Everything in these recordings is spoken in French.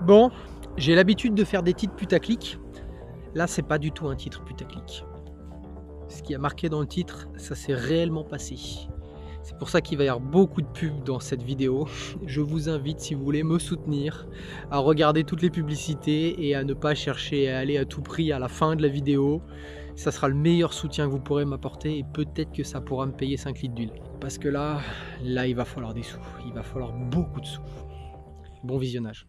Bon, j'ai l'habitude de faire des titres putaclic. Là, c'est pas du tout un titre putaclic. Ce qui a marqué dans le titre, ça s'est réellement passé. C'est pour ça qu'il va y avoir beaucoup de pubs dans cette vidéo. Je vous invite, si vous voulez me soutenir, à regarder toutes les publicités et à ne pas chercher à aller à tout prix à la fin de la vidéo. Ça sera le meilleur soutien que vous pourrez m'apporter et peut-être que ça pourra me payer 5 litres d'huile. Parce que là, il va falloir des sous. Il va falloir beaucoup de sous. Bon visionnage.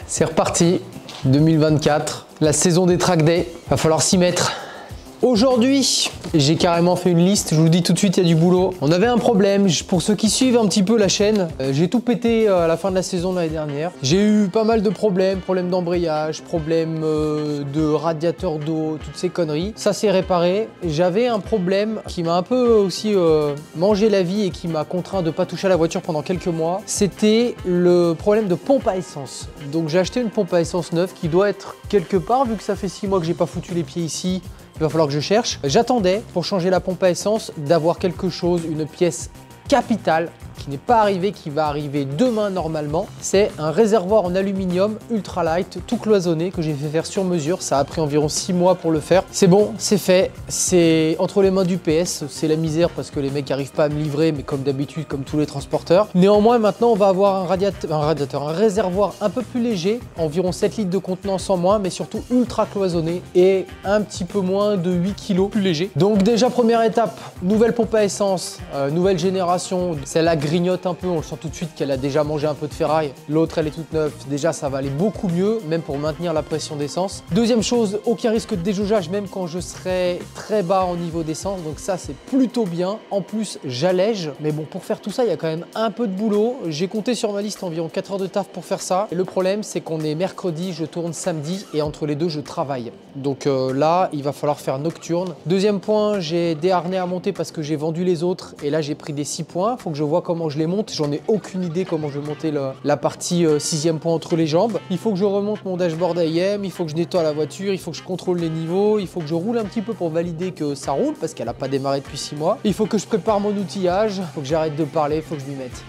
C'est reparti, 2024, la saison des track day, va falloir s'y mettre. Aujourd'hui, j'ai carrément fait une liste, je vous dis tout de suite, il y a du boulot. On avait un problème, pour ceux qui suivent un petit peu la chaîne, j'ai tout pété à la fin de la saison de l'année dernière. J'ai eu pas mal de problèmes d'embrayage, problèmes de radiateur d'eau, toutes ces conneries. Ça s'est réparé. J'avais un problème qui m'a un peu aussi mangé la vie et qui m'a contraint de ne pas toucher à la voiture pendant quelques mois. C'était le problème de pompe à essence. Donc j'ai acheté une pompe à essence neuve qui doit être quelque part, vu que ça fait 6 mois que j'ai pas foutu les pieds ici. Il va falloir que je cherche. J'attendais pour changer la pompe à essence d'avoir quelque chose, une pièce capitale qui n'est pas arrivée, qui va arriver demain normalement. C'est un réservoir en aluminium ultra light, tout cloisonné, que j'ai fait faire sur mesure. Ça a pris environ 6 mois pour le faire. C'est bon, c'est fait. C'est entre les mains du PS. C'est la misère parce que les mecs n'arrivent pas à me livrer, mais comme d'habitude, comme tous les transporteurs. Néanmoins, maintenant, on va avoir un réservoir un peu plus léger, environ 7 litres de contenance en moins, mais surtout ultra cloisonné et un petit peu moins de 8 kg plus léger. Donc déjà, première étape, nouvelle pompe à essence, nouvelle génération. Celle-là grignote un peu, on le sent tout de suite qu'elle a déjà mangé un peu de ferraille. L'autre, elle est toute neuve. Déjà, ça va aller beaucoup mieux, même pour maintenir la pression d'essence. Deuxième chose, aucun risque de déjaugeage, même quand je serai très bas en niveau d'essence. Donc ça, c'est plutôt bien. En plus, j'allège. Mais bon, pour faire tout ça, il y a quand même un peu de boulot. J'ai compté sur ma liste environ 4 heures de taf pour faire ça. Et le problème, c'est qu'on est mercredi, je tourne samedi et entre les deux, je travaille. Donc là, il va falloir faire nocturne. Deuxième point, j'ai des harnais à monter parce que j'ai vendu les autres. Et là, j'ai pris des 6 points. Faut que je vois comment je les monte. J'en ai aucune idée comment je vais monter la partie 6e point entre les jambes. Il faut que je remonte mon dashboard AM, il faut que je nettoie la voiture, il faut que je contrôle les niveaux, il faut que je roule un petit peu pour valider que ça roule parce qu'elle n'a pas démarré depuis 6 mois. Il faut que je prépare mon outillage, il faut que j'arrête de parler, il faut que je m'y mette.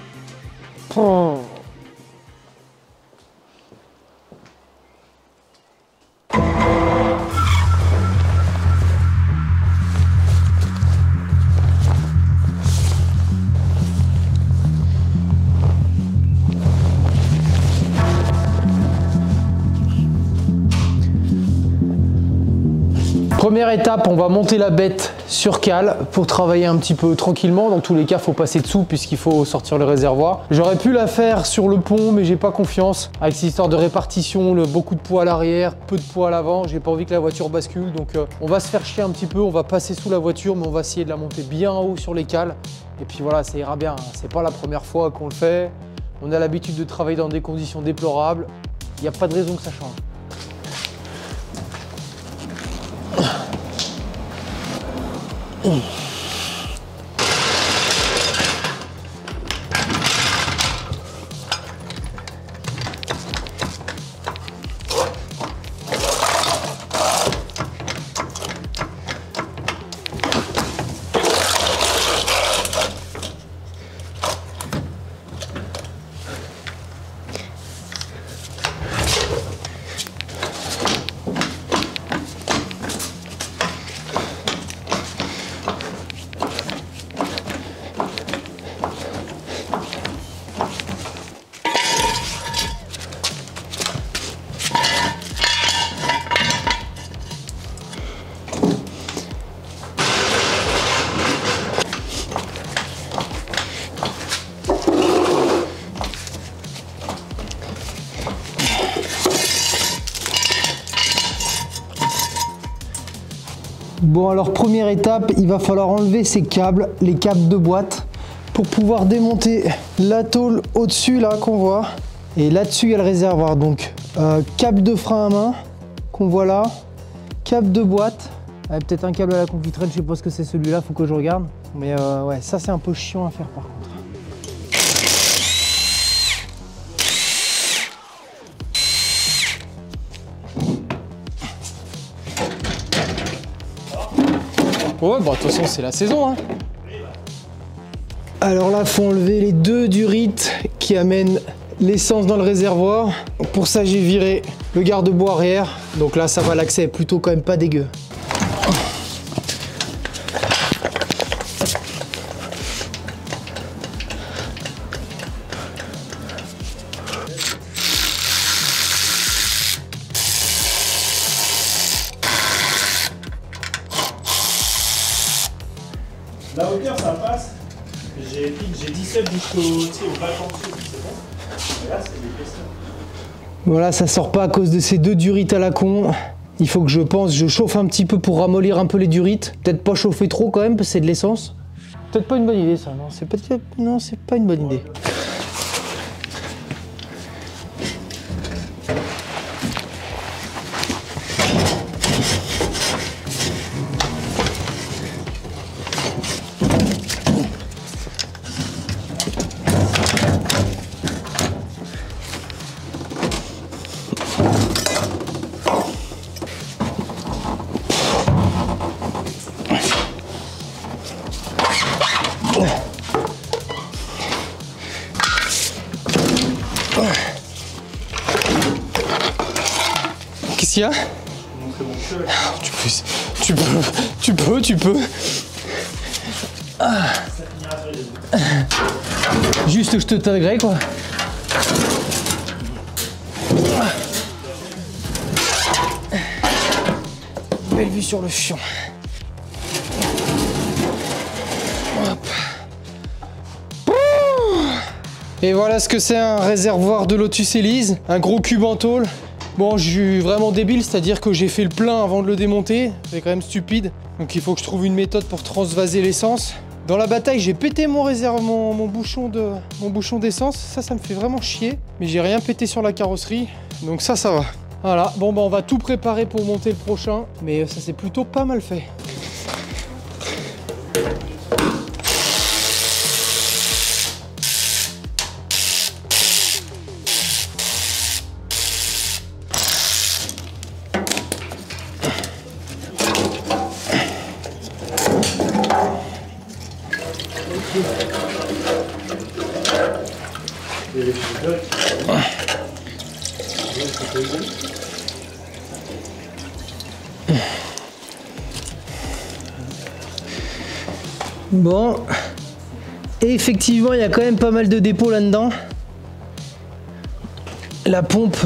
Première étape, on va monter la bête sur cale pour travailler un petit peu tranquillement. Dans tous les cas, il faut passer dessous puisqu'il faut sortir le réservoir. J'aurais pu la faire sur le pont, mais j'ai pas confiance. Avec cette histoire de répartition, beaucoup de poids à l'arrière, peu de poids à l'avant, j'ai pas envie que la voiture bascule. Donc on va se faire chier un petit peu, on va passer sous la voiture, mais on va essayer de la monter bien haut sur les cales. Et puis voilà, ça ira bien. C'est pas la première fois qu'on le fait. On a l'habitude de travailler dans des conditions déplorables. Il n'y a pas de raison que ça change. Bon, alors première étape, il va falloir enlever ces câbles, les câbles de boîte, pour pouvoir démonter la tôle au-dessus là qu'on voit. Et là-dessus il y a le réservoir, donc câble de frein à main qu'on voit là, câble de boîte, peut-être un câble à la confitrelle, je sais pas ce que c'est celui-là, faut que je regarde. Mais ouais, ça c'est un peu chiant à faire par contre. Ouais, bah de toute façon, c'est la saison, hein. Alors là, faut enlever les 2 durites qui amènent l'essence dans le réservoir. Pour ça, j'ai viré le garde-boue arrière. Donc là, ça va, l'accès est plutôt quand même pas dégueu. La hauteur, ça passe. J'ai 17 jusqu'au balcon dessus, c'est bon. Et là, c'est l'épaisseur. Voilà, ça sort pas à cause de ces 2 durites à la con. Il faut que je chauffe un petit peu pour ramollir un peu les durites. Peut-être pas chauffer trop quand même, parce que c'est de l'essence. Peut-être pas une bonne idée ça, non, c'est pas une bonne idée. Qu'est-ce qu'il y a? Tu peux. Ah. Juste je te taguerai quoi. Belle vue sur le fion. Hop. Et voilà ce que c'est un réservoir de Lotus Elise, un gros cube en tôle. Bon, je suis vraiment débile, c'est-à-dire que j'ai fait le plein avant de le démonter, c'est quand même stupide. Donc il faut que je trouve une méthode pour transvaser l'essence. Dans la bataille, j'ai pété mon bouchon d'essence, ça me fait vraiment chier. Mais j'ai rien pété sur la carrosserie, donc ça va. Voilà, bon bah on va tout préparer pour monter le prochain, mais ça s'est plutôt pas mal fait. Bon, et effectivement il y a quand même pas mal de dépôts là-dedans. La pompe,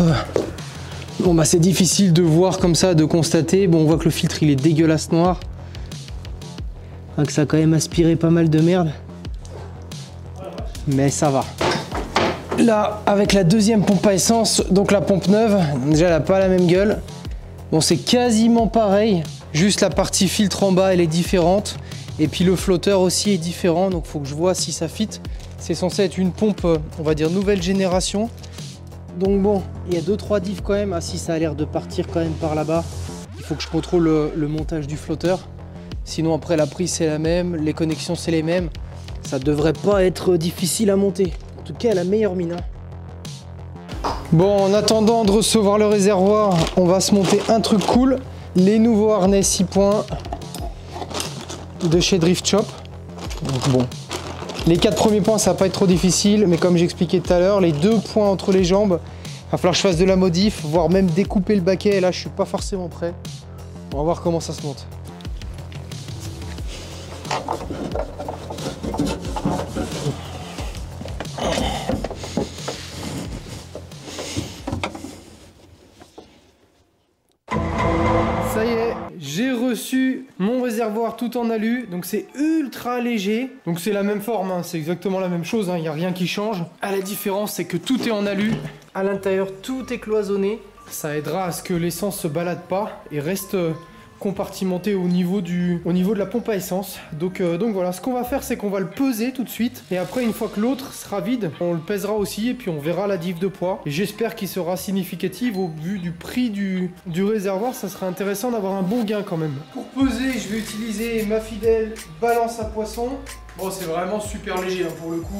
bon bah c'est difficile de voir comme ça, de constater. Bon, on voit que le filtre il est dégueulasse noir. Enfin, que ça a quand même aspiré pas mal de merde. Mais ça va. Là, avec la deuxième pompe à essence, donc la pompe neuve, déjà elle n'a pas la même gueule. Bon, c'est quasiment pareil, juste la partie filtre en bas elle est différente. Et puis le flotteur aussi est différent, donc il faut que je vois si ça fit. C'est censé être une pompe, on va dire nouvelle génération. Donc bon, il y a 2-3 diffs quand même. Ah si, ça a l'air de partir quand même par là-bas. Il faut que je contrôle le montage du flotteur. Sinon après la prise c'est la même, les connexions c'est les mêmes. Ça devrait pas être difficile à monter. En tout cas, la meilleure mine. Bon, en attendant de recevoir le réservoir, on va se monter un truc cool. Les nouveaux harnais 6 points de chez Drift Shop. Donc bon, les 4 premiers points ça va pas être trop difficile, mais comme j'expliquais tout à l'heure, les 2 points entre les jambes, il va falloir que je fasse de la modif, voire même découper le baquet, et là je suis pas forcément prêt. On va voir comment ça se monte. Ça y est, j'ai reçu mon réservoir tout en alu, donc c'est ultra léger. Donc c'est la même forme, hein, c'est exactement la même chose, il n'y a rien qui change. À la différence, c'est que tout est en alu. À l'intérieur, tout est cloisonné. Ça aidera à ce que l'essence se balade pas et reste compartimenté au niveau de la pompe à essence. Donc voilà, ce qu'on va faire, c'est qu'on va le peser tout de suite. Et après, une fois que l'autre sera vide, on le pèsera aussi et puis on verra la diff de poids. Et j'espère qu'il sera significatif au vu du prix du réservoir. Ça sera intéressant d'avoir un bon gain quand même. Pour peser, je vais utiliser ma fidèle balance à poisson. Bon, c'est vraiment super léger hein, pour le coup.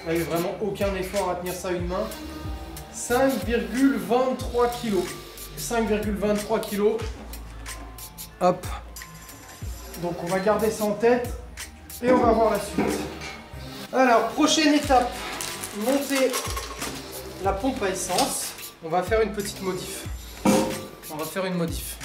Là, il n'y a vraiment aucun effort à tenir ça à une main. 5,23 kg. 5,23 kg. Hop. Donc on va garder ça en tête et on va voir la suite. Alors, prochaine étape, monter la pompe à essence. On va faire une petite modif. On va faire une modif.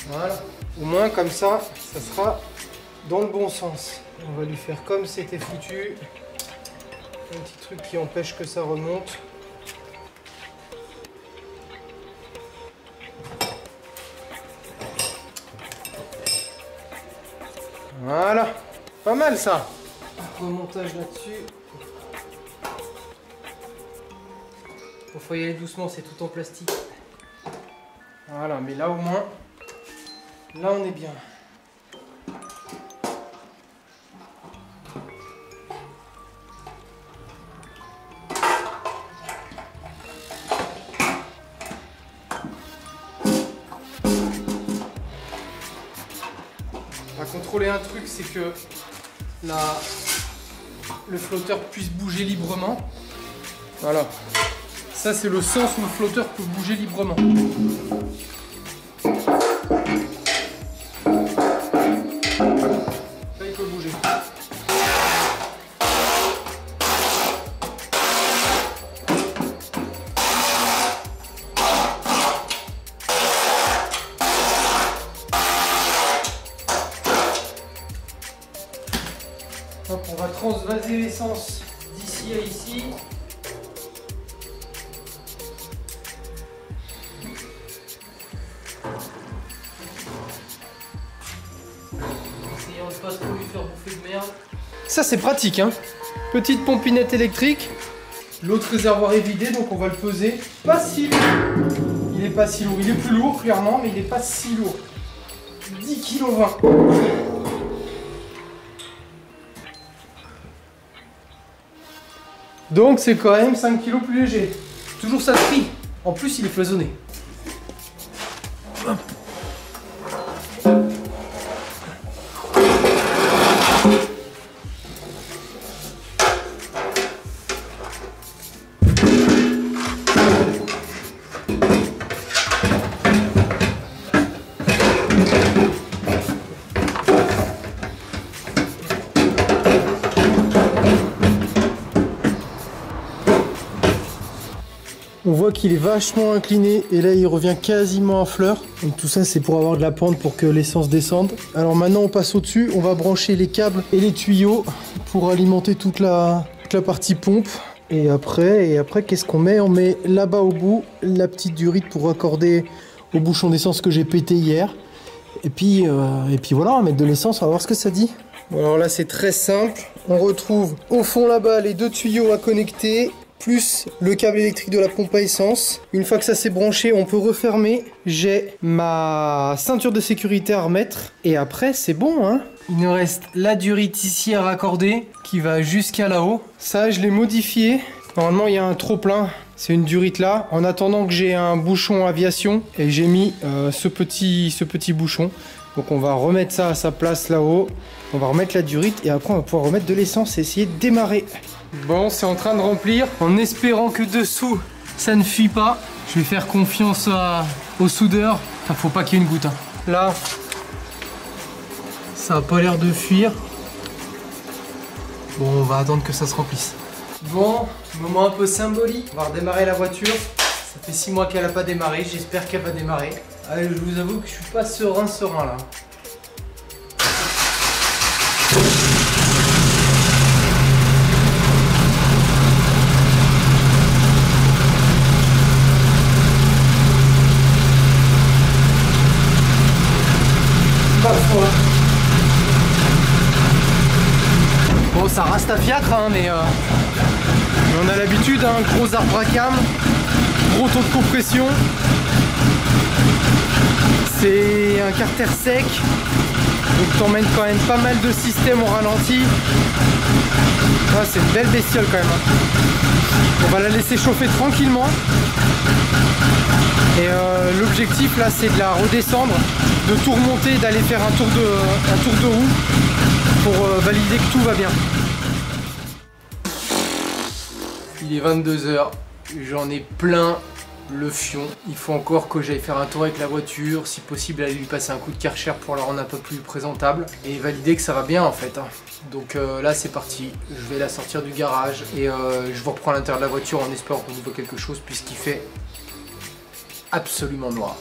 Voilà. Au moins comme ça sera dans le bon sens. On va lui faire comme c'était foutu. Un petit truc qui empêche que ça remonte. Voilà, pas mal ça. Remontage là-dessus. Faut y aller doucement, c'est tout en plastique. Voilà, mais là au moins, là on est bien. On va contrôler un truc, c'est que le flotteur puisse bouger librement. Voilà. Ça, c'est le sens où le flotteur peut bouger librement. Ça, il peut bouger. Hop, on va transvaser l'essence d'ici à ici. Essayons de pas trop lui faire bouffer de merde. Ça c'est pratique hein. Petite pompinette électrique. L'autre réservoir est vidé donc on va le peser. Pas si lourd. Il est pas si lourd. Il est plus lourd clairement mais il est pas si lourd. 10,20 kg. Donc c'est quand même 5 kg plus léger. Toujours ça de prix. En plus il est cloisonné. Hop. On voit qu'il est vachement incliné et là il revient quasiment à fleur. Donc tout ça c'est pour avoir de la pente pour que l'essence descende. Alors maintenant on passe au-dessus, on va brancher les câbles et les tuyaux pour alimenter toute la partie pompe. Et après qu'est-ce qu'on met? On met là-bas au bout la petite durite pour raccorder au bouchon d'essence que j'ai pété hier. Et puis voilà, on va mettre de l'essence, on va voir ce que ça dit. Bon, alors là c'est très simple. On retrouve au fond là-bas les deux tuyaux à connecter, plus le câble électrique de la pompe à essence. Une fois que ça s'est branché, on peut refermer. J'ai ma ceinture de sécurité à remettre. Et après, c'est bon, hein. Il nous reste la durite ici à raccorder, qui va jusqu'à là-haut. Ça, je l'ai modifié. Normalement, il y a un trop-plein. C'est une durite là. En attendant que j'ai un bouchon aviation, et j'ai mis ce petit bouchon. Donc on va remettre ça à sa place là-haut. On va remettre la durite et après on va pouvoir remettre de l'essence et essayer de démarrer. Bon, c'est en train de remplir, en espérant que dessous, ça ne fuit pas. Je vais faire confiance au soudeur. Enfin, faut pas qu'il y ait une goutte. Hein. Là, ça a pas l'air de fuir. Bon, on va attendre que ça se remplisse. Bon, moment un peu symbolique. On va redémarrer la voiture. Ça fait 6 mois qu'elle n'a pas démarré. J'espère qu'elle va démarrer. Allez, je vous avoue que je suis pas serein là. Bon, ça reste à fiacre, hein, mais on a l'habitude, hein, gros arbre à cam, gros taux de compression. C'est un carter sec, donc t'emmènes quand même pas mal de systèmes au ralenti. Ah, c'est une belle bestiole quand même. On va la laisser chauffer tranquillement. Et l'objectif là c'est de la redescendre, de tout remonter, d'aller faire un tour de roue pour valider que tout va bien. Il est 22 h, j'en ai plein le fion. Il faut encore que j'aille faire un tour avec la voiture, si possible aller lui passer un coup de Karcher pour la rendre un peu plus présentable et valider que ça va bien en fait. Donc là c'est parti, je vais la sortir du garage et je vous reprends à l'intérieur de la voiture en espérant qu'on voit quelque chose puisqu'il fait absolument noir.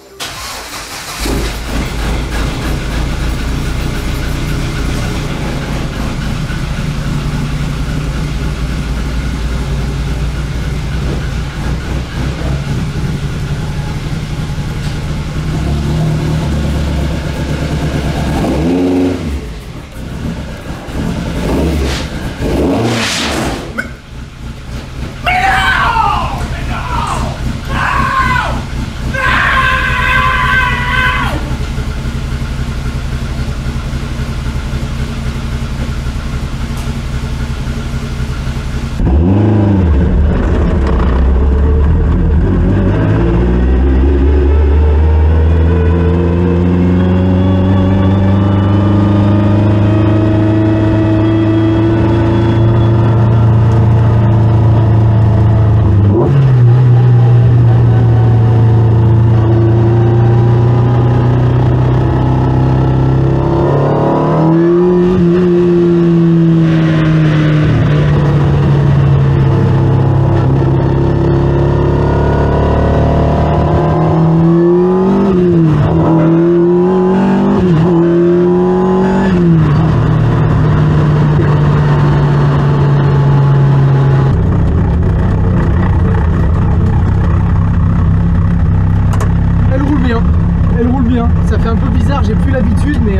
Elle roule bien, ça fait un peu bizarre, j'ai plus l'habitude mais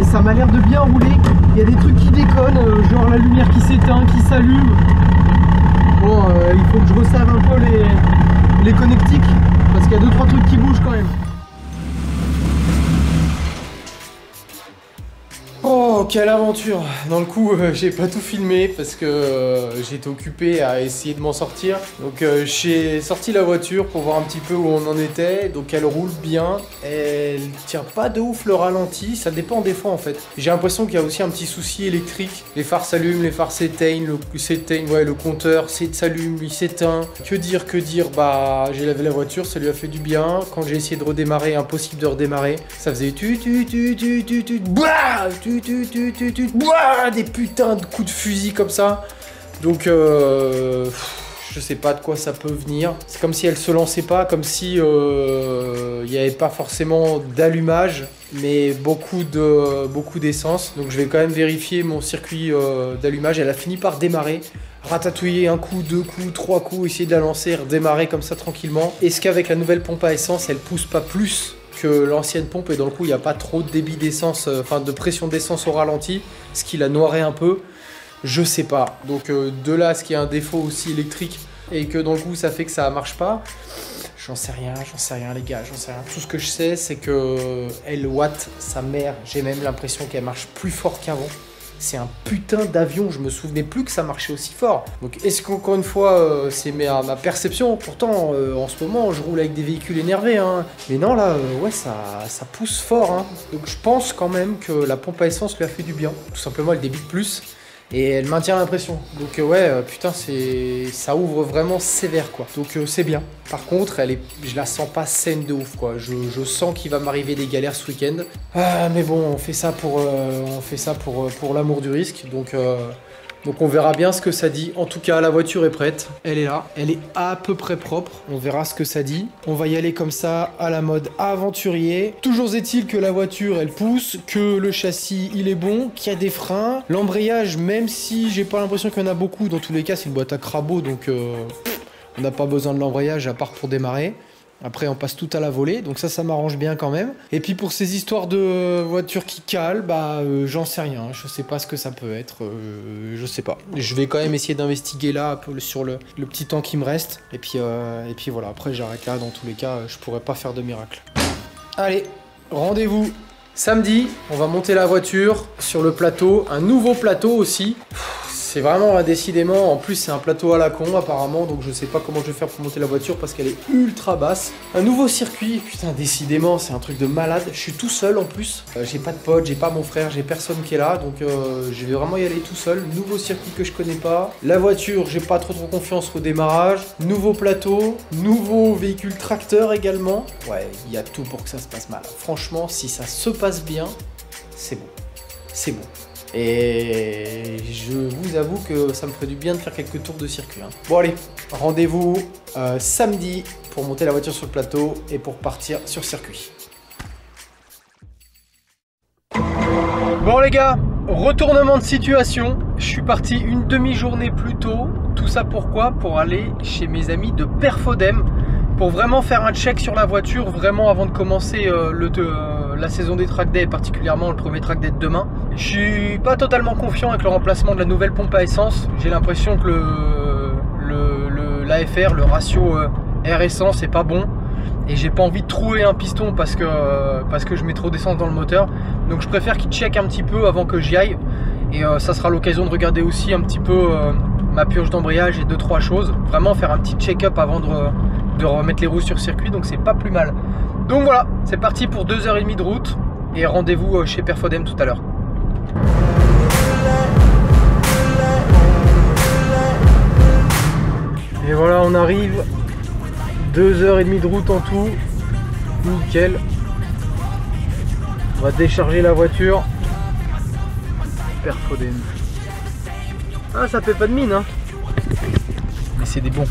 ça m'a l'air de bien rouler. Il y a des trucs qui déconnent, genre la lumière qui s'éteint, qui s'allume. Bon, il faut que je resserre un peu les connectiques parce qu'il y a 2-3 trucs qui bougent quand même. Oh, quelle aventure! Dans le coup, j'ai pas tout filmé parce que j'étais occupé à essayer de m'en sortir. Donc j'ai sorti la voiture pour voir un petit peu où on en était. Donc elle roule bien, elle tient pas de ouf le ralenti, ça dépend des fois en fait. J'ai l'impression qu'il y a aussi un petit souci électrique. Les phares s'allument, les phares s'éteignent, le compteur s'allume, il s'éteint. Que dire, bah j'ai lavé la voiture, ça lui a fait du bien. Quand j'ai essayé de redémarrer, impossible de redémarrer. Ça faisait des putains de coups de fusil comme ça. Donc je sais pas de quoi ça peut venir. C'est comme si elle se lançait pas, comme si il n'y avait pas forcément d'allumage, mais beaucoup d'essence. Donc je vais quand même vérifier mon circuit d'allumage. Elle a fini par démarrer, ratatouiller un coup, 2 coups, 3 coups, essayer de la lancer, redémarrer comme ça tranquillement. Est-ce qu'avec la nouvelle pompe à essence, elle pousse pas plus que l'ancienne pompe et dans le coup il n'y a pas trop de débit d'essence, enfin de pression d'essence au ralenti, ce qui la noirait un peu, je sais pas. Donc de là à ce qu'il y a un défaut aussi électrique et que dans le coup ça fait que ça marche pas, j'en sais rien les gars, j'en sais rien. Tout ce que je sais c'est que elle watt sa mère, j'ai même l'impression qu'elle marche plus fort qu'avant. C'est un putain d'avion, je me souvenais plus que ça marchait aussi fort. Donc est-ce qu'encore une fois c'est ma perception? Pourtant en ce moment je roule avec des véhicules énervés hein. Mais non là ouais ça pousse fort hein. Donc je pense quand même que la pompe à essence lui a fait du bien. Tout simplement elle débite plus et elle maintient la pression. Donc ouais putain ça ouvre vraiment sévère quoi. Donc c'est bien. Par contre je la sens pas saine de ouf quoi. Je sens qu'il va m'arriver des galères ce week-end. Mais bon on fait ça pour l'amour du risque. Donc on verra bien ce que ça dit. En tout cas, la voiture est prête. Elle est là. Elle est à peu près propre. On verra ce que ça dit. On va y aller comme ça, à la mode aventurier. Toujours est-il que la voiture, elle pousse, que le châssis, il est bon, qu'il y a des freins. L'embrayage, même si j'ai pas l'impression qu'il y en a beaucoup, dans tous les cas, c'est une boîte à crabot, donc on n'a pas besoin de l'embrayage à part pour démarrer. Après on passe tout à la volée, donc ça m'arrange bien quand même. Et puis pour ces histoires de voitures qui calent, bah j'en sais rien, je sais pas ce que ça peut être, je sais pas. Je vais quand même essayer d'investiguer là sur le petit temps qui me reste. Et puis voilà, après j'arrête là, dans tous les cas je pourrais pas faire de miracle. Allez, rendez-vous samedi, on va monter la voiture sur le plateau, un nouveau plateau aussi. C'est vraiment décidément, en plus c'est un plateau à la con apparemment, donc je sais pas comment je vais faire pour monter la voiture parce qu'elle est ultra basse. Un nouveau circuit, putain décidément c'est un truc de malade. Je suis tout seul en plus, j'ai pas de pote, j'ai pas mon frère, j'ai personne qui est là, donc je vais vraiment y aller tout seul. Nouveau circuit que je connais pas. La voiture, j'ai pas trop confiance au démarrage. Nouveau plateau, nouveau véhicule tracteur également. Ouais, il y a tout pour que ça se passe mal. Franchement, si ça se passe bien, c'est bon. C'est bon. Et je vous avoue que ça me ferait du bien de faire quelques tours de circuit. Hein. Bon allez, rendez-vous samedi pour monter la voiture sur le plateau et pour partir sur circuit. Bon les gars, retournement de situation. Je suis parti une demi-journée plus tôt. Tout ça pourquoi? Pour aller chez mes amis de Perfodem pour vraiment faire un check sur la voiture, vraiment avant de commencer la saison des track day, et particulièrement le premier track day de demain. Je suis pas totalement confiant avec le remplacement de la nouvelle pompe à essence. J'ai l'impression que l'AFR, le ratio air essence est pas bon. Et j'ai pas envie de trouer un piston parce que je mets trop d'essence dans le moteur. Donc je préfère qu'il check un petit peu avant que j'y aille. Et ça sera l'occasion de regarder aussi un petit peu ma pioche d'embrayage et 2-3 choses. Vraiment faire un petit check-up avant de remettre les roues sur circuit. Donc c'est pas plus mal. Donc voilà, c'est parti pour 2h30 de route. Et rendez-vous chez Perfodem tout à l'heure. Et voilà, on arrive. 2h30 de route en tout, nickel. On va décharger la voiture. Perfodem. Ah, ça fait pas de mine, hein. Mais c'est des bons.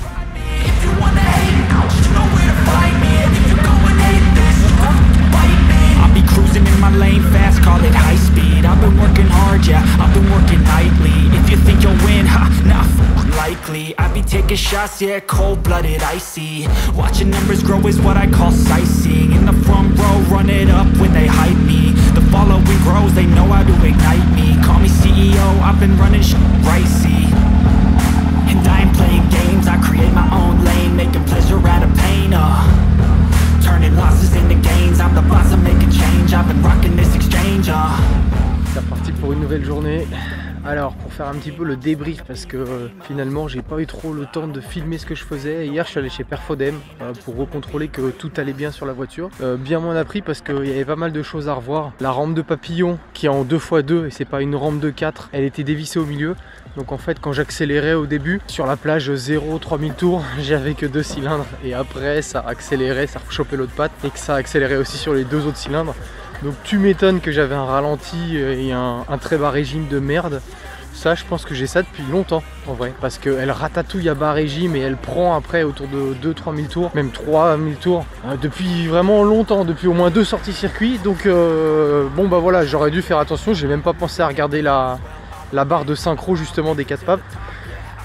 Cruising in my lane fast, call it high speed. I've been working hard, yeah, I've been working nightly. If you think you'll win, ha, not likely. I be taking shots, yeah, cold-blooded, icy. Watching numbers grow is what I call sightseeing. In the front row, run it up when they hype me. The following grows, they know how to ignite me. Call me CEO, I've been running shit right, see. And I ain't playing games, I create my own lane, making pleasure out of pain, turning losses into gains, I'm the boss, I'm making change, I've been rocking this exchange, C'est reparti pour une nouvelle journée. Alors pour faire un petit peu le débrief parce que finalement j'ai pas eu trop le temps de filmer ce que je faisais. Hier je suis allé chez Perfodem pour recontrôler que tout allait bien sur la voiture. Bien m'en a pris parce qu'il y avait pas mal de choses à revoir. La rampe de papillon qui est en 2x2 et c'est pas une rampe de 4, elle était dévissée au milieu. Donc en fait quand j'accélérais au début sur la plage 0-3000 tours, j'avais que 2 cylindres et après ça accélérait, ça rechopait l'autre patte et que ça accélérait aussi sur les 2 autres cylindres. Donc tu m'étonnes que j'avais un ralenti et un très bas régime de merde. Ça je pense que j'ai ça depuis longtemps en vrai. Parce qu'elle ratatouille à bas régime et elle prend après autour de 2-3 000 tours, même 3 000 tours. Depuis vraiment longtemps, depuis au moins 2 sorties circuit. Donc bon bah voilà, j'aurais dû faire attention. J'ai même pas pensé à regarder la barre de synchro justement des 4 papes.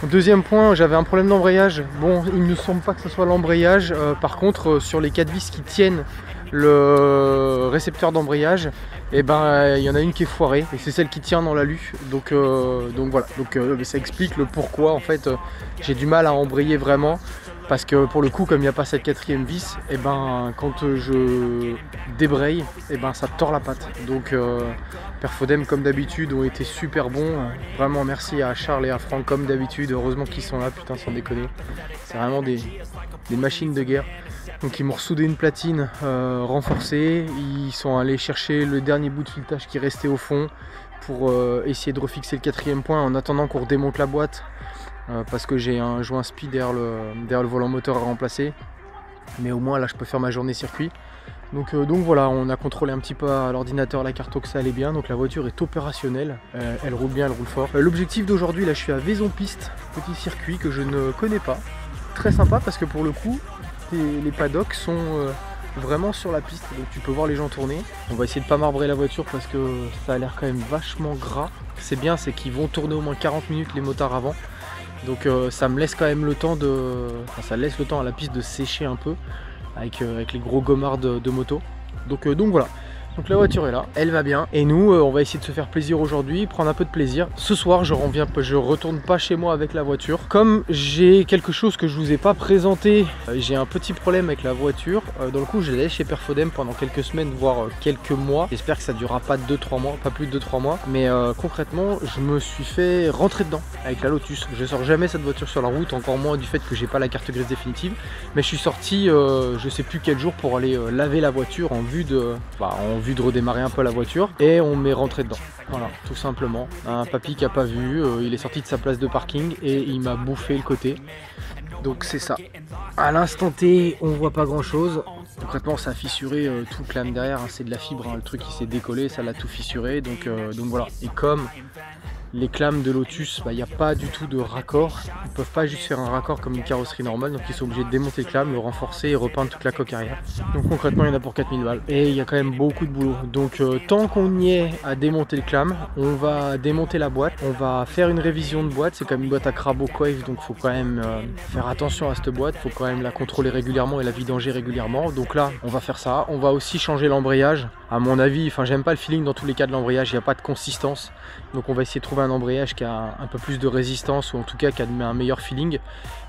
Deuxième point, j'avais un problème d'embrayage. Bon, il ne semble pas que ce soit l'embrayage. Par contre, sur les 4 vis qui tiennent le récepteur d'embrayage, et ben il y en a une qui est foirée et c'est celle qui tient dans l'alu. Donc voilà. Donc ça explique le pourquoi en fait j'ai du mal à embrayer vraiment. Parce que pour le coup, comme il n'y a pas cette 4e vis, et ben quand je débraye, et ben ça tord la patte. Donc Perfodem comme d'habitude ont été super bons. Vraiment merci à Charles et à Franck comme d'habitude. Heureusement qu'ils sont là, putain sans déconner. C'est vraiment des machines de guerre. Donc ils m'ont ressoudé une platine renforcée. Ils sont allés chercher le dernier bout de filetage qui restait au fond pour essayer de refixer le 4e point en attendant qu'on redémonte la boîte. Parce que j'ai un joint speed derrière le volant moteur à remplacer. Mais au moins là je peux faire ma journée circuit. Donc voilà, on a contrôlé un petit peu à l'ordinateur la carte que ça allait bien. Donc la voiture est opérationnelle, elle roule bien, elle roule fort. L'objectif d'aujourd'hui, là je suis à Vaison-Piste, petit circuit que je ne connais pas. Très sympa parce que pour le coup, les paddocks sont vraiment sur la piste. Donc tu peux voir les gens tourner. On va essayer de pas marbrer la voiture parce que ça a l'air quand même vachement gras. C'est bien, c'est qu'ils vont tourner au moins 40 minutes les motards avant. Donc ça me laisse quand même le temps ça laisse le temps à la piste de sécher un peu avec les gros gommards de moto. Donc voilà. Donc la voiture est là, elle va bien. Et nous, on va essayer de se faire plaisir aujourd'hui, prendre un peu de plaisir. Ce soir, je retourne pas chez moi avec la voiture. Comme j'ai quelque chose que je vous ai pas présenté, j'ai un petit problème avec la voiture. Dans le coup, je l'ai laisse chez Perfodem pendant quelques semaines, voire quelques mois. J'espère que ça durera pas 2-3 mois, pas plus de 2-3 mois. Mais concrètement, je me suis fait rentrer dedans avec la Lotus. Je sors jamais cette voiture sur la route, encore moins du fait que j'ai pas la carte grise définitive. Mais je suis sorti, je sais plus quel jour, pour aller laver la voiture en vue de redémarrer un peu la voiture, et on m'est rentré dedans. Voilà, tout simplement. Un papy qui a pas vu, il est sorti de sa place de parking et il m'a bouffé le côté. Donc c'est ça. À l'instant T, on voit pas grand chose. Concrètement, ça a fissuré tout le clame derrière, hein, c'est de la fibre, hein, le truc qui s'est décollé, ça l'a tout fissuré. Donc voilà. Et comme les clames de Lotus, il n'y a pas du tout de raccord. Ils ne peuvent pas juste faire un raccord comme une carrosserie normale, donc ils sont obligés de démonter le clame, le renforcer et repeindre toute la coque arrière. Donc concrètement, il y en a pour 4000 balles. Et il y a quand même beaucoup de boulot. Donc tant qu'on y est à démonter le clame, on va démonter la boîte. On va faire une révision de boîte. C'est comme une boîte à Crabo Coif, donc il faut quand même faire attention à cette boîte. Il faut quand même la contrôler régulièrement et la vidanger régulièrement. Donc là, on va faire ça. On va aussi changer l'embrayage. À mon avis, enfin, j'aime pas le feeling dans tous les cas de l'embrayage. Il n'y a pas de consistance. Donc on va essayer de trouver un embrayage qui a un peu plus de résistance, ou en tout cas qui a un meilleur feeling,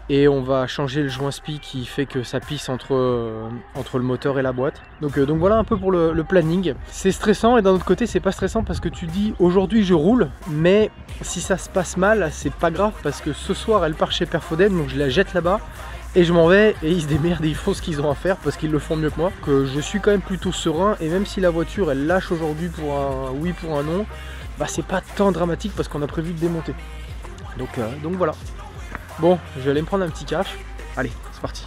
et on va changer le joint spi qui fait que ça pisse entre le moteur et la boîte. Donc voilà un peu pour le planning. C'est stressant, et d'un autre côté c'est pas stressant parce que tu dis aujourd'hui je roule, mais si ça se passe mal c'est pas grave parce que ce soir elle part chez Perfodem, donc je la jette là-bas et je m'en vais, et ils se démerdent et ils font ce qu'ils ont à faire parce qu'ils le font mieux que moi. Que je suis quand même plutôt serein, et même si la voiture elle lâche aujourd'hui pour un oui, pour un non, bah c'est pas tant dramatique parce qu'on a prévu de démonter. Donc voilà. Bon, je vais aller me prendre un petit caf. Allez, c'est parti.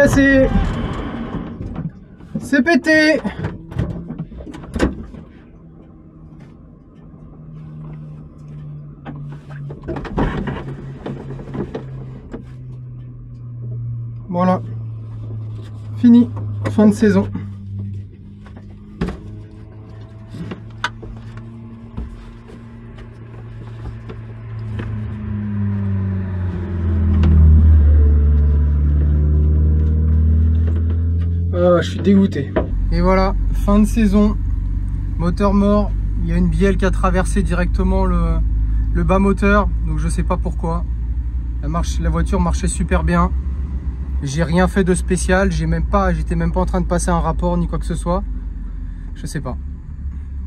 cassé. C'est pété. Voilà. Fini. Fin de saison. Je suis dégoûté. Et voilà, fin de saison, moteur mort. Il y a une bielle qui a traversé directement le bas moteur, donc je sais pas pourquoi. La voiture marchait super bien. J'ai rien fait de spécial, j'étais même pas en train de passer un rapport ni quoi que ce soit. Je sais pas.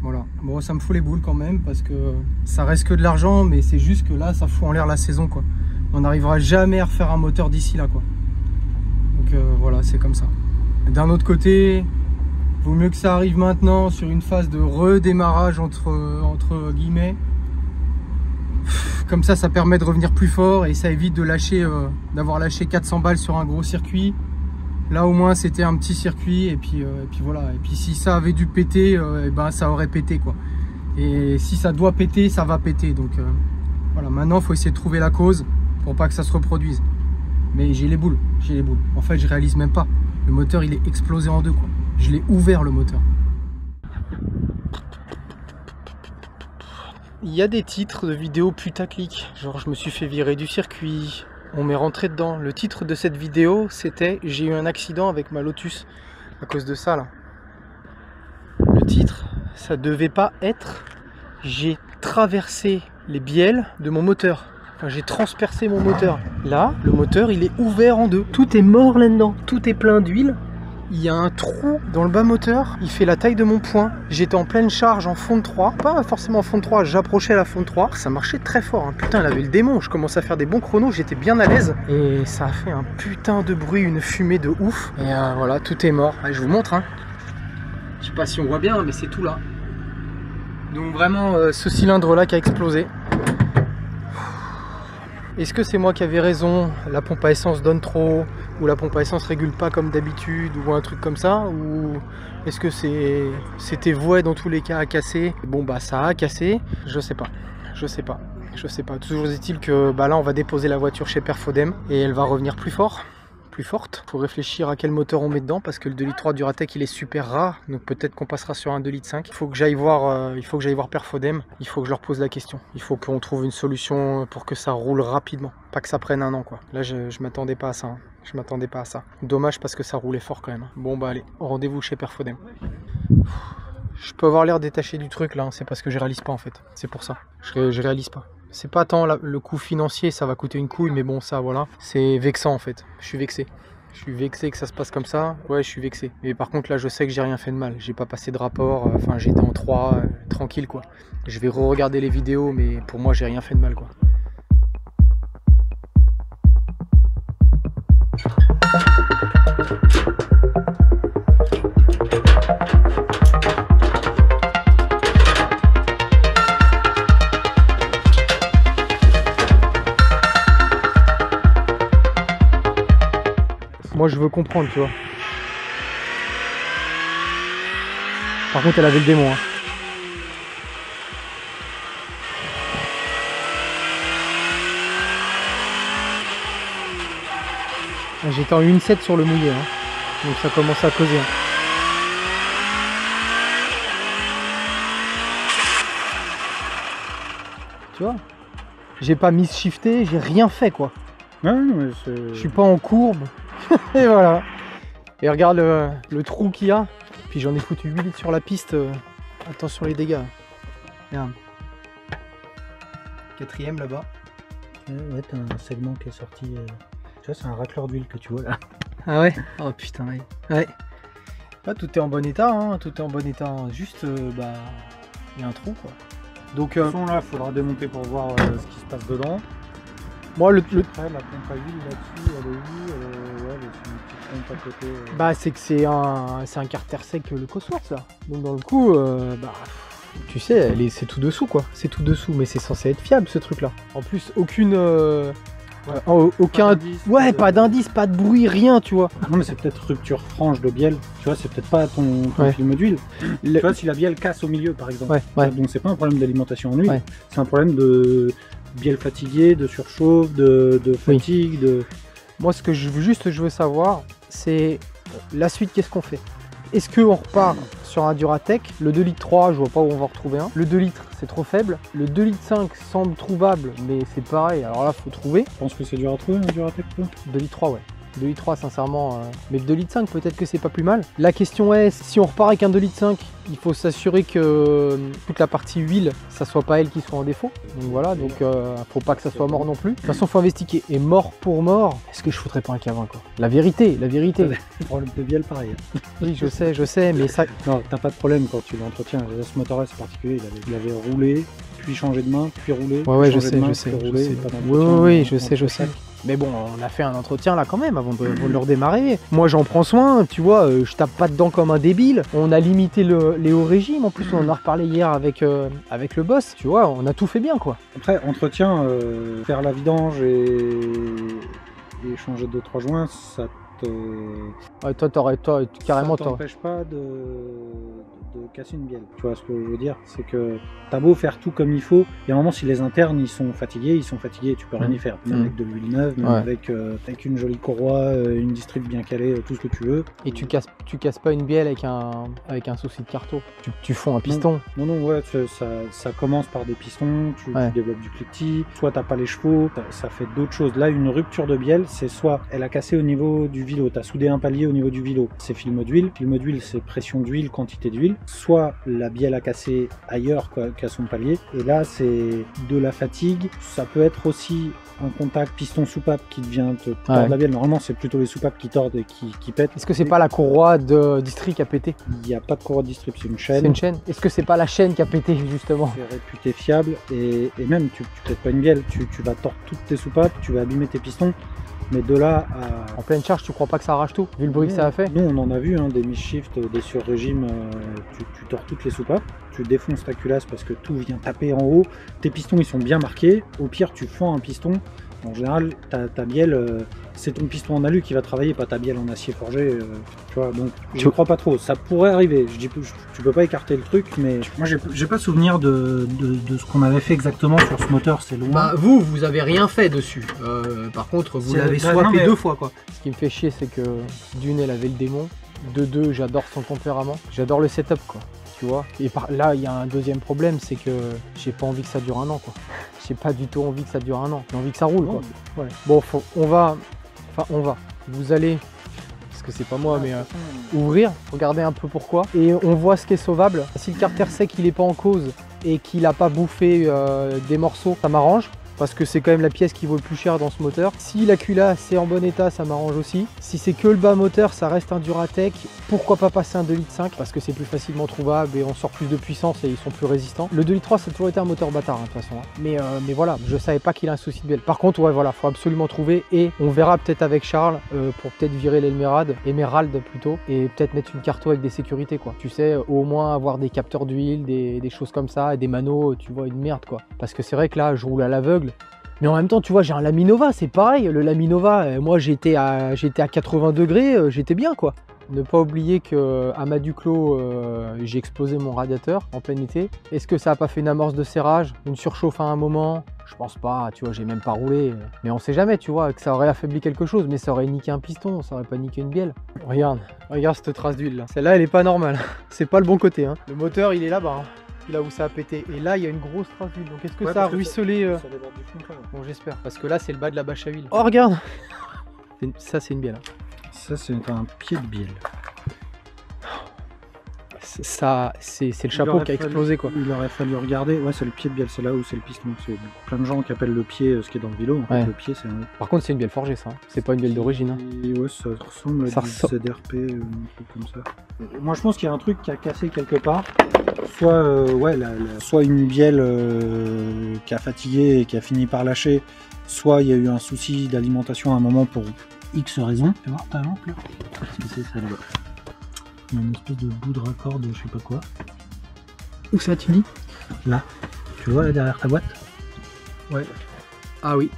Voilà. Bon, ça me fout les boules quand même parce que ça reste que de l'argent, mais c'est juste que là, ça fout en l'air la saison quoi. On n'arrivera jamais à refaire un moteur d'ici là quoi. Donc voilà, c'est comme ça. D'un autre côté, vaut mieux que ça arrive maintenant sur une phase de redémarrage entre guillemets. Comme ça, ça permet de revenir plus fort et ça évite de lâcher, d'avoir lâché 400 balles sur un gros circuit. Là au moins c'était un petit circuit et puis voilà. Et puis si ça avait dû péter, et ben ça aurait pété quoi. Et si ça doit péter, ça va péter. Donc voilà, maintenant il faut essayer de trouver la cause pour pas que ça se reproduise. Mais j'ai les boules, j'ai les boules. En fait, je réalise même pas. Le moteur, il est explosé en deux, quoi. Je l'ai ouvert, le moteur. Il y a des titres de vidéos putaclic. Genre, je me suis fait virer du circuit. On m'est rentré dedans. Le titre de cette vidéo, c'était « J'ai eu un accident avec ma Lotus ». À cause de ça, là. Le titre, ça devait pas être « J'ai traversé les bielles de mon moteur ». Enfin, j'ai transpercé mon moteur. Là, le moteur, il est ouvert en deux. Tout est mort là-dedans. Tout est plein d'huile. Il y a un trou dans le bas moteur. Il fait la taille de mon poing. J'étais en pleine charge en fond de 3. Pas forcément en fond de 3. J'approchais la fond de 3. Ça marchait très fort. Hein. Putain, elle avait le démon. Je commençais à faire des bons chronos. J'étais bien à l'aise. Et ça a fait un putain de bruit. Une fumée de ouf. Et voilà, tout est mort. Allez, je vous montre. Hein. Je sais pas si on voit bien, mais c'est tout là. Donc vraiment, ce cylindre-là qui a explosé. Est-ce que c'est moi qui avais raison, la pompe à essence donne trop, ou la pompe à essence régule pas comme d'habitude, ou un truc comme ça, ou est-ce que c'était voué dans tous les cas à casser? Bon bah ça a cassé, je sais pas. Toujours est-il que bah là on va déposer la voiture chez Perfodem et elle va revenir plus forte. Faut réfléchir à quel moteur on met dedans parce que le 2,3 litres Duratec il est super rare, donc peut-être qu'on passera sur un 2,5 litres. Il faut que j'aille voir Perfodem, il faut que je leur pose la question. Il faut qu'on trouve une solution pour que ça roule rapidement, pas que ça prenne un an quoi. Là je m'attendais pas à ça, hein. Je m'attendais pas à ça. Dommage parce que ça roulait fort quand même. Bon bah allez, rendez-vous chez Perfodem. Je peux avoir l'air détaché du truc là, hein. C'est parce que je réalise pas en fait, c'est pour ça. Je réalise pas. C'est pas tant le coût financier, ça va coûter une couille, mais bon ça voilà, c'est vexant en fait, je suis vexé. Je suis vexé que ça se passe comme ça, ouais je suis vexé. Mais par contre là je sais que j'ai rien fait de mal, j'ai pas passé de rapport, enfin j'étais en 3, tranquille quoi. Je vais re-regarder les vidéos, mais pour moi j'ai rien fait de mal quoi. Moi je veux comprendre, tu vois. Par contre elle avait le démon. Hein. J'étais en 1.7 sur le mouillé. Hein. Donc ça commence à causer. Hein. Tu vois, j'ai pas mis-shifté, j'ai rien fait quoi. Ouais, mais je suis pas en courbe. Et voilà. Et regarde le trou qu'il y a. Puis j'en ai foutu 8 litres sur la piste. Attention les dégâts. Regarde. 4ème là-bas. Ouais, t'as un segment qui est sorti. Tu vois, c'est un racleur d'huile que tu vois là. Ah ouais. Oh putain, ouais. Ouais. Là, tout est en bon état. Hein. Tout est en bon état. Juste, bah, il y a un trou quoi. Donc, de toute façon, là, il faudra démonter pour voir ce qui se passe dedans. Moi, Après, la pompe à huile là-dessus, elle est où ouais, c'est une petite pompe à côté. Bah, c'est que c'est un carter sec le Cosworth là. Donc, dans le coup, bah, tu sais, c'est tout dessous quoi. C'est tout dessous, mais c'est censé être fiable ce truc là. En plus, aucune Aucun. d'indice, Ouais, pas d'indice, pas de bruit, rien, tu vois. Non, mais c'est peut-être rupture franche de bielle. Tu vois, c'est peut-être pas ton Ouais. film d'huile. Tu vois, si la bielle casse au milieu, par exemple. Ouais. Donc, c'est pas un problème d'alimentation en huile. Ouais. C'est un problème de bielle fatiguée, de surchauffe, de fatigue, de. Moi, ce que je veux savoir, c'est la suite, qu'est-ce qu'on fait? Est-ce qu'on repart sur un Duratec? Le 2 litres 3, je vois pas où on va retrouver un. Le 2 litres, c'est trop faible. Le 2 litres 5 semble trouvable, mais c'est pareil. Alors là, faut trouver. Je pense que c'est dur à trouver, un Duratec, toi. 2 litres 3, ouais. 2 litres 3, sincèrement. Mais 2 litres 5, peut-être que c'est pas plus mal. La question est, si on repart avec un 2 litres 5, il faut s'assurer que toute la partie huile, ça soit pas elle qui soit en défaut. Donc voilà, donc faut pas que ça soit mort non plus. De toute façon, faut investiguer. Et mort pour mort, est-ce que je foutrais pas un K20 quoi? La vérité. Le problème de bielle, pareil. Oui, je sais, mais ça. Non, t'as pas de problème quand tu l'entretiens. Ce moteur-là, c'est particulier. Il avait roulé, puis changé de main, puis roulé. Ouais, puis je changé de main, sais. puis roulé, et pas Oui, d'entretien je sais. Mais bon, on a fait un entretien là quand même avant de le redémarrer. Moi j'en prends soin, tu vois, je tape pas dedans comme un débile. On a limité les hauts régimes, en plus on en a reparlé hier avec le boss, tu vois, on a tout fait bien quoi. Après, entretien, faire la vidange et changer 2-3 joints, ça te. Ouais, toi, carrément, ça t'empêche pas de casser une bielle. Tu vois ce que je veux dire? C'est que t'as beau faire tout comme il faut, et à un moment, si les internes ils sont fatigués, tu peux rien y faire. Même avec de l'huile neuve, même avec une jolie courroie, une distrib bien calée, tout ce que tu veux. Et tu casses pas une bielle avec un souci de carreau. Tu fonds un piston. Non, ouais, ça commence par des pistons, tu développes du cliquetis, soit t'as pas les chevaux, ça fait d'autres choses. Là, une rupture de bielle, c'est soit elle a cassé au niveau du vilo, t'as soudé un palier au niveau du vilo, c'est film d'huile. Film d'huile, c'est pression d'huile, quantité d'huile. Soit la bielle a cassé ailleurs qu'à son palier, et là, c'est de la fatigue. Ça peut être aussi un contact piston-soupape qui vient te tordre la bielle. Normalement, c'est plutôt les soupapes qui tordent et qui pètent. Est-ce que c'est pas la courroie de district qui a pété? Il n'y a pas de courroie de district, c'est une chaîne. C'est une chaîne. Est-ce que c'est pas la chaîne qui a pété justement? C'est réputé fiable, et même tu pètes pas une bielle, tu vas tordre toutes tes soupapes, tu vas abîmer tes pistons. Mais de là à... En pleine charge, tu crois pas que ça arrache tout, vu le bruit que ça a fait? Nous, on en a vu, des mid-shift, des sur-régimes, tu tords toutes les soupapes, tu défonces ta culasse parce que tout vient taper en haut, tes pistons ils sont bien marqués, au pire tu fends un piston, en général ta bielle, c'est ton piston en alu qui va travailler, pas ta bielle en acier forgé, tu vois, donc je crois pas trop, ça pourrait arriver, je dis, tu peux pas écarter le truc, mais moi j'ai pas souvenir de ce qu'on avait fait exactement sur ce moteur, c'est loin. Bah vous avez rien fait dessus, par contre vous l'avez swappé 2 fois quoi. Ce qui me fait chier c'est que d'une elle avait le démon, de deux j'adore son tempérament, j'adore le setup quoi. Tu vois, et là il y a un deuxième problème, c'est que j'ai pas envie que ça dure un an quoi. J'ai pas du tout envie que ça dure un an, j'ai envie que ça roule quoi. Ouais. Bon, on va, vous allez, parce que c'est pas moi, mais ouvrir, regarder un peu pourquoi, et on voit ce qui est sauvable. Si le carter sec il est pas en cause et qu'il a pas bouffé des morceaux, ça m'arrange. Parce que c'est quand même la pièce qui vaut le plus cher dans ce moteur. Si la culasse est en bon état, ça m'arrange aussi. Si c'est que le bas moteur, ça reste un Duratec. Pourquoi pas passer un 2 litres 5 parce que c'est plus facilement trouvable et on sort plus de puissance et ils sont plus résistants. Le 2 litres 3, ça a toujours été un moteur bâtard de toute façon. Mais voilà, je savais pas qu'il a un souci de bielle. Par contre, ouais, voilà, faut absolument trouver et on verra peut-être avec Charles pour peut-être virer l'Emerald plutôt, et peut-être mettre une carto avec des sécurités quoi. Tu sais, au moins avoir des capteurs d'huile, des choses comme ça, et des manos, tu vois, une merde quoi. Parce que c'est vrai que là, je roule à l'aveugle. Mais en même temps, tu vois, j'ai un Laminova, c'est pareil. Le Laminova, moi j'étais à 80 degrés, j'étais bien quoi. Ne pas oublier qu'à Maduclos, j'ai explosé mon radiateur en plein été. Est-ce que ça n'a pas fait une amorce de serrage, une surchauffe à un moment? Je pense pas, tu vois, j'ai même pas roulé. Mais on sait jamais, tu vois, que ça aurait affaibli quelque chose, mais ça aurait niqué un piston, ça aurait pas niqué une bielle. Regarde cette trace d'huile là. Celle-là, elle est pas normale. C'est pas le bon côté. Hein. Le moteur, il est là-bas. Hein. Là où ça a pété, et là il y a une grosse trace d'huile, donc est-ce que ça a ruisselé Ça déborde du fond, Bon, j'espère, parce que là c'est le bas de la bâche à huile. Oh regarde, ça c'est une bielle. Ça c'est un pied de bielle. Ça c'est le chapeau qui a explosé quoi. Il aurait fallu regarder, ouais c'est le pied de bielle, c'est là où c'est le piston. C'est plein de gens qui appellent le pied ce qui est dans le vélo, en fait, le pied c'est un... Par contre c'est une bielle forgée ça, c'est pas une bielle d'origine. Hein. Ouais ça ressemble à du ZRP, un truc comme ça. Moi je pense qu'il y a un truc qui a cassé quelque part, soit, soit une bielle qui a fatigué et qui a fini par lâcher, soit il y a eu un souci d'alimentation à un moment pour X raisons. Tu vas voir ta lampe là? C'est ça là-bas. Il y a une espèce de bout de raccord de je sais pas quoi. Où ça tu dis? Là. Tu vois là derrière ta boîte? Ouais. Ah oui.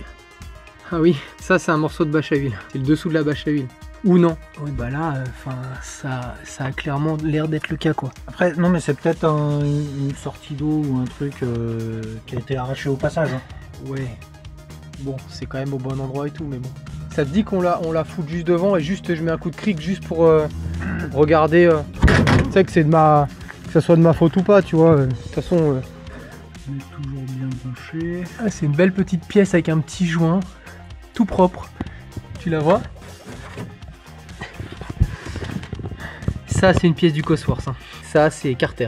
Ah oui, ça c'est un morceau de bâche à huile. C'est le dessous de la bâche à huile. Ou non? Oui, bah là, ça a clairement l'air d'être le cas, quoi. Après, non, mais c'est peut-être une sortie d'eau ou un truc qui a été arraché au passage. Hein. Ouais. Bon, c'est quand même au bon endroit et tout, mais bon. Ça te dit qu'on la fout juste devant et juste je mets un coup de cric juste pour regarder. Tu sais que c'est que ça soit de ma faute ou pas, tu vois. De toute façon. On est toujours bien branché. Ah, c'est une belle petite pièce avec un petit joint, tout propre. Tu la vois? Ça, c'est une pièce du Cosworth. Hein. Ça, c'est Carter.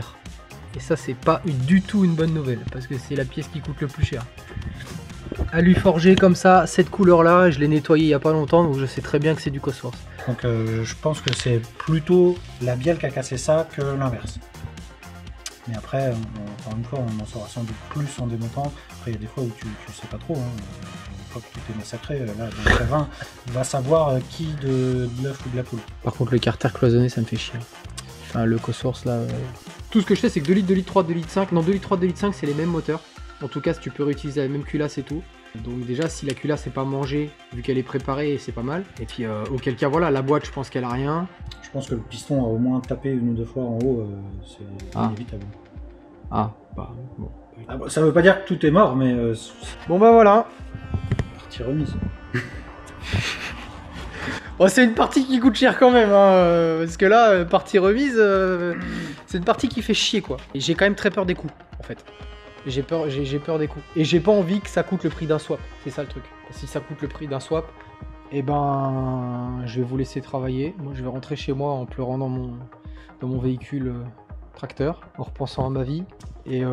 Et ça, c'est pas du tout une bonne nouvelle parce que c'est la pièce qui coûte le plus cher. À lui forger comme ça, cette couleur-là, je l'ai nettoyé il y a pas longtemps, donc je sais très bien que c'est du Cosworth. Donc je pense que c'est plutôt la bielle qui a cassé ça que l'inverse. Mais après, encore une fois, on en saura sans doute plus en démontant. Après, il y a des fois où tu sais pas trop. Hein. Une fois que tout est massacré, là, dans le terrain, on va savoir qui de l'œuf ou de la poule. Par contre, le Carter cloisonné, ça me fait chier. Enfin, le Cosworth, là... Tout ce que je sais, c'est que 2 litres, 2 litres 3, 2 litres 5... Non, 2 litres 3, 2 litres 5, c'est les mêmes moteurs. En tout cas, si tu peux réutiliser la même culasse et tout. Donc déjà, si la culasse n'est pas mangée, vu qu'elle est préparée, c'est pas mal. Et puis, auquel cas, voilà, la boîte, je pense qu'elle a rien. Je pense que le piston a au moins tapé une ou deux fois en haut, c'est inévitable. Ah, bah, bon. Ah, bah, ça veut pas dire que tout est mort, mais... Bon bah voilà. Partie remise. Bon, c'est une partie qui coûte cher quand même, hein, parce que là, partie remise, c'est une partie qui fait chier, quoi. Et j'ai quand même très peur des coups, en fait. J'ai peur des coups. Et j'ai pas envie que ça coûte le prix d'un swap, c'est ça le truc. Si ça coûte le prix d'un swap, eh ben, je vais vous laisser travailler. Moi, je vais rentrer chez moi en pleurant dans mon véhicule tracteur, en repensant à ma vie. Et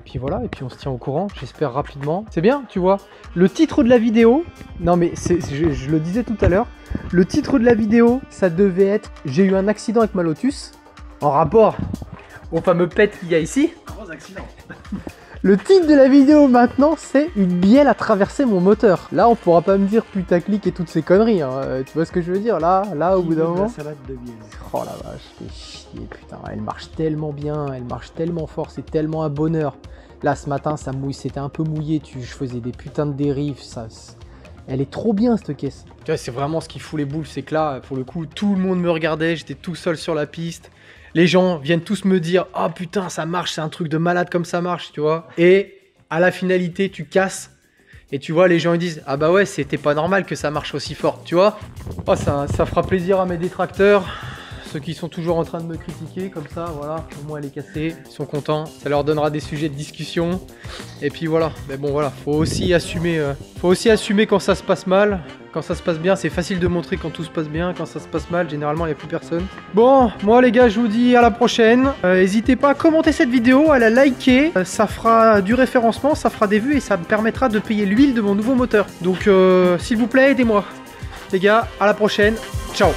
puis voilà, et puis on se tient au courant, j'espère rapidement. C'est bien, tu vois. Le titre de la vidéo, non mais je le disais tout à l'heure, le titre de la vidéo, ça devait être « J'ai eu un accident avec ma Lotus », en rapport au fameux pet qu'il y a ici. Gros accident. Le titre de la vidéo maintenant, c'est « Une bielle a traversé mon moteur ». Là, on pourra pas me dire putaclic et toutes ces conneries, hein. Tu vois ce que je veux dire, là au bout d'un moment. La salade de bielle. Oh la vache, fais chier, putain, elle marche tellement bien, elle marche tellement fort, c'est tellement un bonheur. Là, ce matin, ça mouille, c'était un peu mouillé, je faisais des putains de dérives, elle est trop bien cette caisse. Tu vois, c'est vraiment ce qui fout les boules, c'est que là, pour le coup, tout le monde me regardait, j'étais tout seul sur la piste. Les gens viennent tous me dire « Ah oh, putain, ça marche, c'est un truc de malade comme ça marche, tu vois ». Et à la finalité, tu casses. Et tu vois, les gens ils disent « Ah bah ouais, c'était pas normal que ça marche aussi fort, tu vois ». Oh, ça fera plaisir à mes détracteurs. Ceux qui sont toujours en train de me critiquer, comme ça, voilà, au moins elle est cassée, ils sont contents, ça leur donnera des sujets de discussion, et puis voilà, mais bon voilà, faut aussi assumer quand ça se passe mal. Quand ça se passe bien, c'est facile de montrer quand tout se passe bien, quand ça se passe mal, généralement il n'y a plus personne. Bon, moi les gars, je vous dis à la prochaine, n'hésitez pas à commenter cette vidéo, à la liker, ça fera du référencement, ça fera des vues, et ça me permettra de payer l'huile de mon nouveau moteur. Donc s'il vous plaît, aidez-moi. Les gars, à la prochaine, ciao.